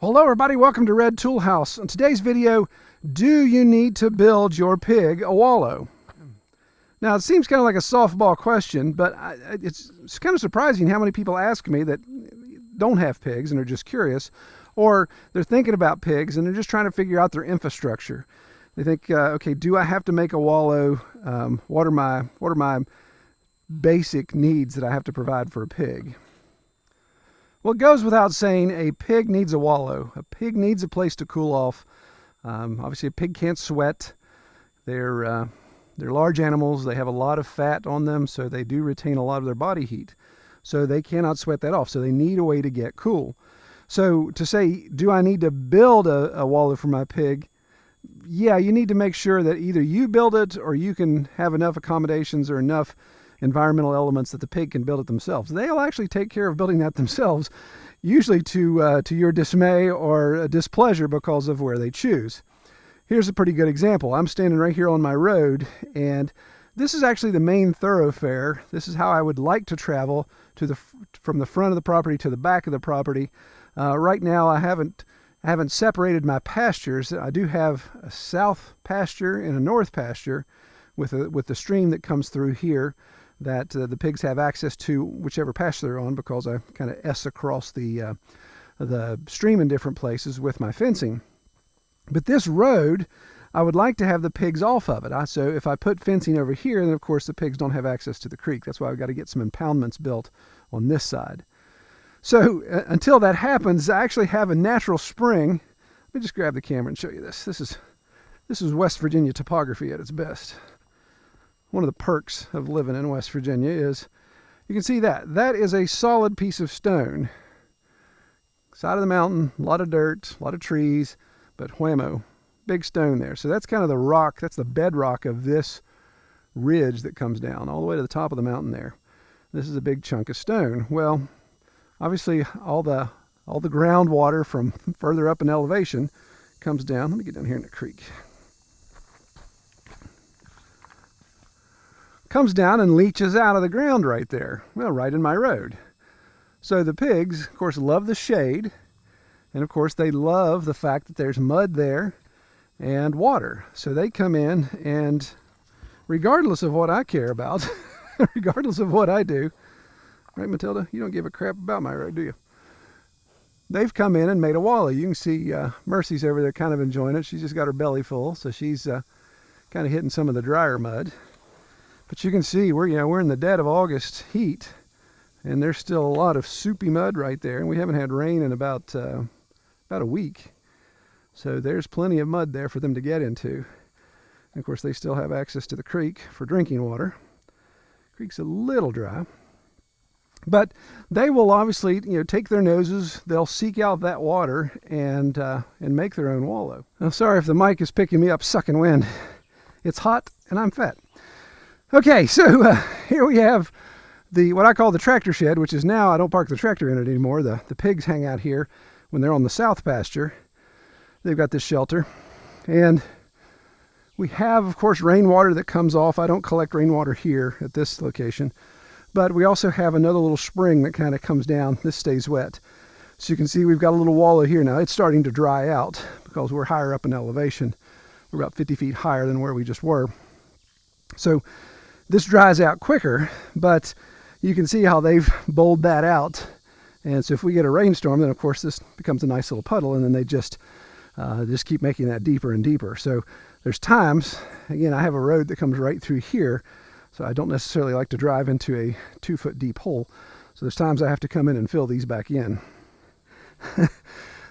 Hello everybody, welcome to Red Tool House. In today's video, do you need to build your pig a wallow? Now it seems kind of like a softball question, but it's kind of surprising how many people ask me that don't have pigs and are just curious, or they're thinking about pigs and they're just trying to figure out their infrastructure. They think, okay, do I have to make a wallow? What are my basic needs that I have to provide for a pig? Well, it goes without saying, a pig needs a wallow. A pig needs a place to cool off. Obviously, a pig can't sweat. They're large animals. They have a lot of fat on them, so they do retain a lot of their body heat. So they cannot sweat that off. So they need a way to get cool. So to say, do I need to build a wallow for my pig? Yeah, you need to make sure that either you build it or you can have enough accommodations or enough environmental elements that the pig can build it themselves. They'll actually take care of building that themselves, usually to your dismay or displeasure because of where they choose. Here's a pretty good example. I'm standing right here on my road, and this is actually the main thoroughfare. This is how I would like to travel from the front of the property to the back of the property. Right now I haven't separated my pastures. I do have a south pasture and a north pasture with the stream that comes through here that the pigs have access to whichever pasture they're on, because I kind of S across the stream in different places with my fencing. But this road, I would like to have the pigs off of it. So if I put fencing over here, then of course the pigs don't have access to the creek. That's why I've got to get some impoundments built on this side. So until that happens, I actually have a natural spring. Let me just grab the camera and show you this. This is West Virginia topography at its best. One of the perks of living in West Virginia is you can see that is a solid piece of stone. Side of the mountain, a lot of dirt, a lot of trees, but whammo, big stone there. So that's kind of the rock, that's the bedrock of this ridge that comes down all the way to the top of the mountain there. This is a big chunk of stone. Well, obviously all the groundwater from further up in elevation comes down. Let me get down here in the creek. Comes down and leaches out of the ground right there, well, right in my road. So the pigs, of course, love the shade, and of course they love the fact that there's mud there and water. So they come in, and regardless of what I care about, regardless of what I do, right, Matilda, you don't give a crap about my road, do you? They've come in and made a wallow. You can see Mercy's over there kind of enjoying it. She's just got her belly full, so she's kind of hitting some of the drier mud. But you can see we're in the dead of August heat, and there's still a lot of soupy mud right there, and we haven't had rain in about a week. So there's plenty of mud there for them to get into. And of course they still have access to the creek for drinking water. Creek's a little dry. But they will obviously, take their noses, they'll seek out that water and make their own wallow. I'm sorry if the mic is picking me up sucking wind. It's hot and I'm fat. Okay, so here we have what I call the tractor shed, which is now, I don't park the tractor in it anymore. The pigs hang out here when they're on the south pasture. They've got this shelter. And we have, of course, rainwater that comes off. I don't collect rainwater here at this location. But we also have another little spring that kind of comes down. This stays wet. So you can see we've got a little wallow here now. It's starting to dry out because we're higher up in elevation. We're about 50 feet higher than where we just were. So this dries out quicker, but you can see how they've bowled that out. And so if we get a rainstorm, then of course this becomes a nice little puddle, and then they just keep making that deeper and deeper. So there's times, again, I have a road that comes right through here, so I don't necessarily like to drive into a 2-foot deep hole. So there's times I have to come in and fill these back in.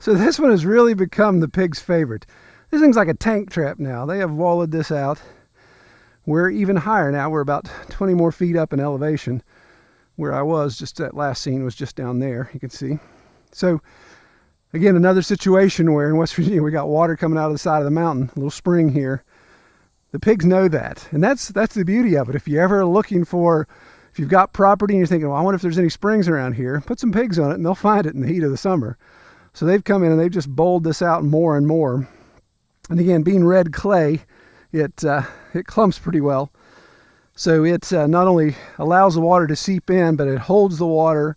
So this one has really become the pig's favorite. This thing's like a tank trap now. They have wallowed this out. We're even higher now. We're about 20 more feet up in elevation. Where I was, just that last scene was just down there, you can see. So again, another situation where in West Virginia we got water coming out of the side of the mountain, a little spring here. The pigs know that, and that's the beauty of it. If you're ever looking if you've got property and you're thinking, well, I wonder if there's any springs around here, put some pigs on it and they'll find it in the heat of the summer. So they've come in and they've just bowled this out more and more. And again, being red clay, it clumps pretty well. So it not only allows the water to seep in, but it holds the water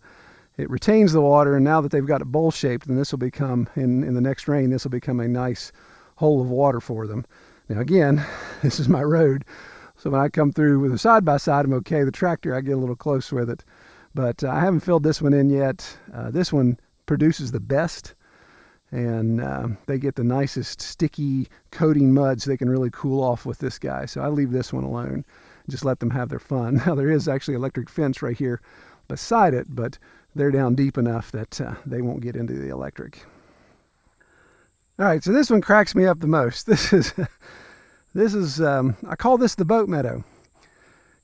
it retains the water, and now that they've got it bowl shaped, then this will become, in the next rain, this will become a nice hole of water for them. Now again, this is my road, so when I come through with a side-by-side, I'm okay. The tractor, I get a little close with it. But I haven't filled this one in yet. This one produces the best, and they get the nicest sticky coating mud, so they can really cool off with this guy. So I leave this one alone, just let them have their fun. Now there is actually an electric fence right here beside it, but they're down deep enough that they won't get into the electric. All right, so this one cracks me up the most. This is I call this the boat meadow.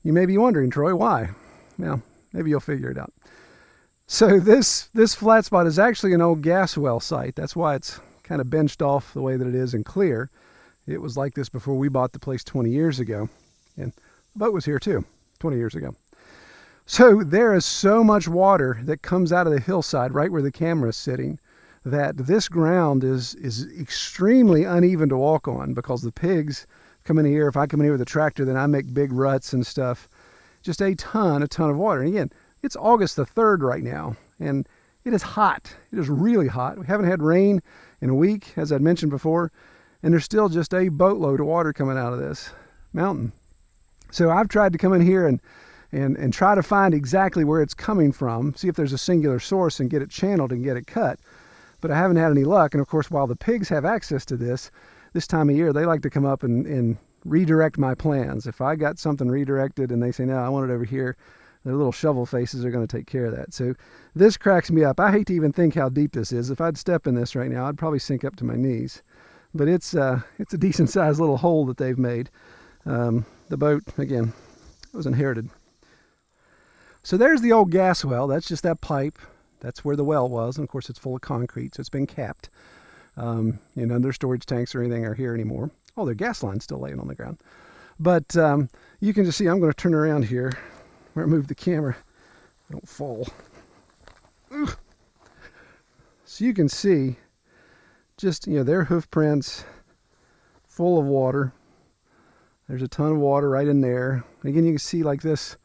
You may be wondering, Troy, why? Well, maybe you'll figure it out. So this flat spot is actually an old gas well site. That's why it's kind of benched off the way that it is and clear. It was like this before we bought the place 20 years ago, and the boat was here too 20 years ago. So there is so much water that comes out of the hillside right where the camera is sitting that this ground is extremely uneven to walk on, because the pigs come in here. If I come in here with a tractor, then I make big ruts and stuff. Just a ton of water. And again, it's August the 3rd right now, and it is hot. It is really hot. We haven't had rain in a week, as I'd mentioned before, and there's still just a boatload of water coming out of this mountain. So I've tried to come in here and try to find exactly where it's coming from, see if there's a singular source and get it channeled and get it cut. But I haven't had any luck. And of course, while the pigs have access to this time of year, they like to come up and redirect my plans. If I got something redirected and they say, no, I want it over here, their little shovel faces are going to take care of that. So this cracks me up. I hate to even think how deep this is. If I'd step in this right now, I'd probably sink up to my knees. But it's a decent sized little hole that they've made. The boat, again, was inherited. So there's the old gas well. That's just that pipe. That's where the well was. And of course, it's full of concrete, so it's been capped. None of their storage tanks or anything are here anymore. Oh, their gas line's still laying on the ground. But you can just see, I'm going to turn around here where I move the camera. I don't fall. Ugh. So you can see just, their hoof prints full of water. There's a ton of water right in there. Again, you can see like this.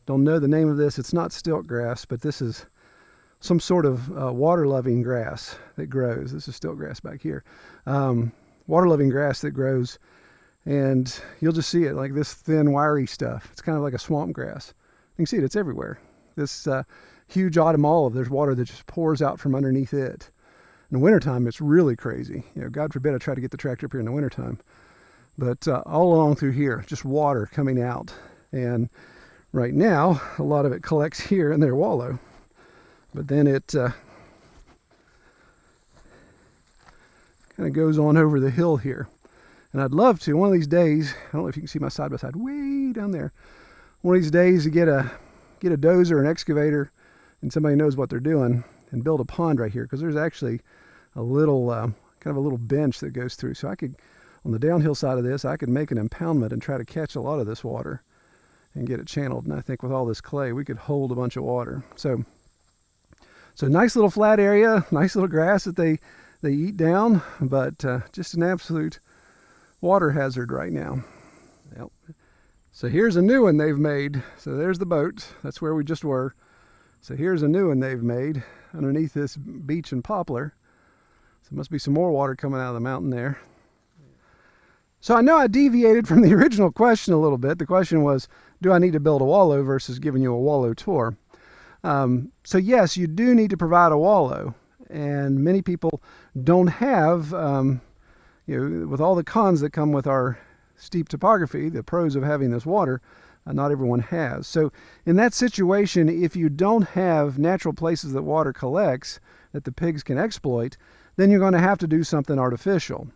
Don't know the name of this. It's not stilt grass, but this is some sort of water-loving grass that grows. This is stilt grass back here. Water-loving grass that grows, and you'll just see it like this thin, wiry stuff. It's kind of like a swamp grass. You can see it. It's everywhere. This huge autumn olive, there's water that just pours out from underneath it. In the wintertime, it's really crazy. God forbid I try to get the tractor up here in the wintertime. But all along through here, just water coming out. And right now, a lot of it collects here in their wallow. But then it kind of goes on over the hill here. And I'd love to, one of these days, I don't know if you can see my side-by-side way down there, one of these days to get a dozer, an excavator, and somebody knows what they're doing, and build a pond right here, because there's actually a little, kind of a little bench that goes through. So I could, on the downhill side of this, I could make an impoundment and try to catch a lot of this water and get it channeled. And I think with all this clay, we could hold a bunch of water. So nice little flat area, nice little grass that they eat down, but just an absolute water hazard right now. Yep. So here's a new one they've made. So there's the boat. That's where we just were. So here's a new one they've made underneath this beech and poplar. So there must be some more water coming out of the mountain there. So I know I deviated from the original question a little bit. The question was, do I need to build a wallow versus giving you a wallow tour? So yes, you do need to provide a wallow, and many people don't have, with all the cons that come with our steep topography, the pros of having this water, not everyone has. So in that situation, if you don't have natural places that water collects that the pigs can exploit, then you're going to have to do something artificial.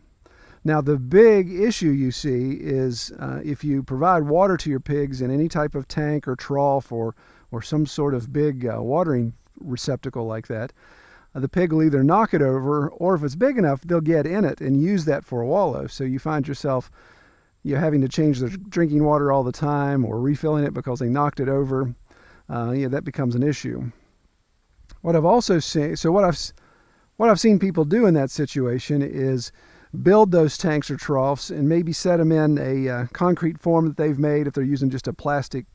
Now the big issue you see is if you provide water to your pigs in any type of tank or trough or some sort of big watering receptacle like that, the pig will either knock it over, or if it's big enough, they'll get in it and use that for a wallow. So you find yourself having to change their drinking water all the time, or refilling it because they knocked it over. That becomes an issue. What I've also seen, so what I've seen people do in that situation is build those tanks or troughs and maybe set them in a concrete form that they've made. If they're using just a plastic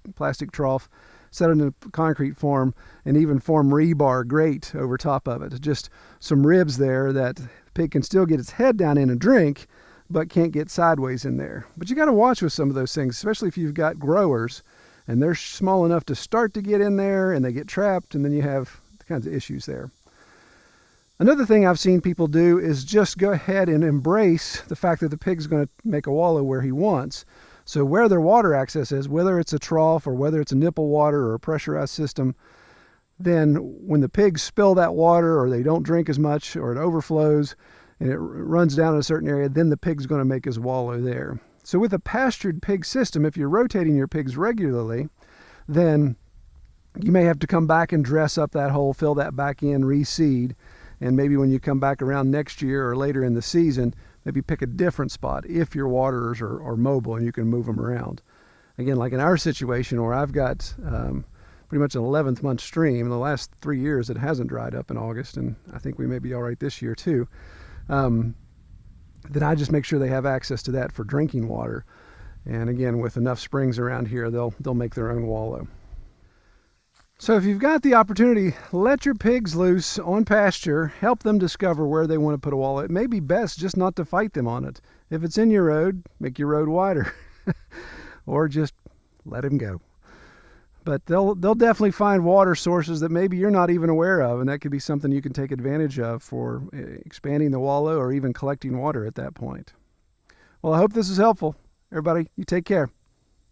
trough, set it in a concrete form, and even form rebar grate over top of it. Just some ribs there that the pig can still get its head down in and drink, but can't get sideways in there. But you got to watch with some of those things, especially if you've got growers and they're small enough to start to get in there and they get trapped, and then you have the kinds of issues there. Another thing I've seen people do is just go ahead and embrace the fact that the pig's going to make a wallow where he wants. So where their water access is, whether it's a trough or whether it's a nipple water or a pressurized system, then when the pigs spill that water or they don't drink as much or it overflows and it runs down in a certain area, then the pig's going to make his wallow there. So with a pastured pig system, if you're rotating your pigs regularly, then you may have to come back and dress up that hole, fill that back in, reseed, and maybe when you come back around next year or later in the season, maybe pick a different spot if your waterers are mobile and you can move them around. Again, like in our situation where I've got pretty much an 11th month stream, in the last 3 years it hasn't dried up in August, and I think we may be all right this year too, then I just make sure they have access to that for drinking water. And again, with enough springs around here, they'll make their own wallow. So if you've got the opportunity, let your pigs loose on pasture, help them discover where they want to put a wallow. It may be best just not to fight them on it. If it's in your road, make your road wider or just let them go. But they'll definitely find water sources that maybe you're not even aware of, and that could be something you can take advantage of for expanding the wallow or even collecting water at that point. Well, I hope this is helpful. Everybody, you take care.